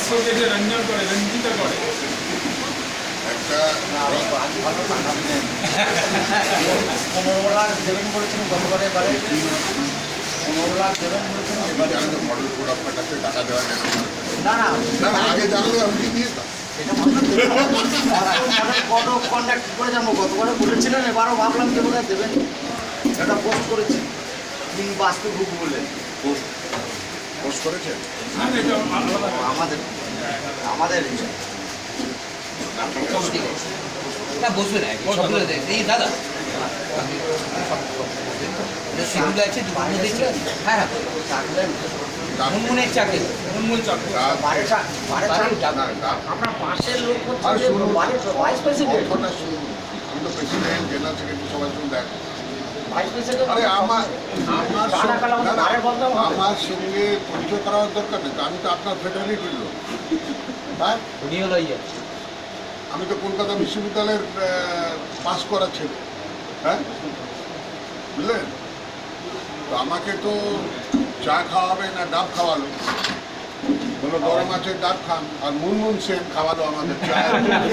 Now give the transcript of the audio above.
বিশ্বকে যে রঞ্জন করে, রঞ্জিত করে। একটা 15 লাখ দেবেন বলেছেন গতবারে, এবারে 15 লাখ দেবেন বলেছেন এবারে। জানেন তো মডেল কোড আপনার কাছে টাকা দেওয়া যায় না না না, আগে জানলে আমি কি দিয়েতাম। এটা কত কন্ট্যাক্ট করে যাবো, গতবারে বলেছিলেন, এবারও ভাবলাম যে বোধহয় দেবেন। এটা পোস্ট করেছি বাস্তু গ্রুপ বলে, পোস্ট করেছেন? না, না, এটা আলাদা। আমাদের আমাদের না বসবে না সবগুলো এই দাদা সেগুলো আছে দুপুর মধ্যে হ্যাঁ হ্যাঁ থাকলেন মুনমুনের চাকরি মুনমুন চাকরি। বাড়ির আপনার পাশের লোক হচ্ছে যে বাড়ির ভাইস প্রেসিডেন্ট। কথাটা শুনুন, আমি তো প্রেসিডেন্ট, জেনারেল সেক্রেটারি সবাই শুনুন। দেখ, ভাইস প্রেসিডেন্ট আরে আমার না, না, আমার সঙ্গে পরিচয় করার দরকার নেই তো, আমি তো আপনার ফেডারেলিটির লোক। হ্যাঁ, উনি হলো ইয়ে আমি তো কলকাতা বিশ্ববিদ্যালয়ের পাস করা ছেলে। হ্যাঁ, বুঝলেন তো, আমাকে তো চা খাওয়াবে না ডাব খাওয়ালো, বললো গরম মাছের ডাব খান, আর মুনমুন সেন খাওয়ালো আমাদের চা।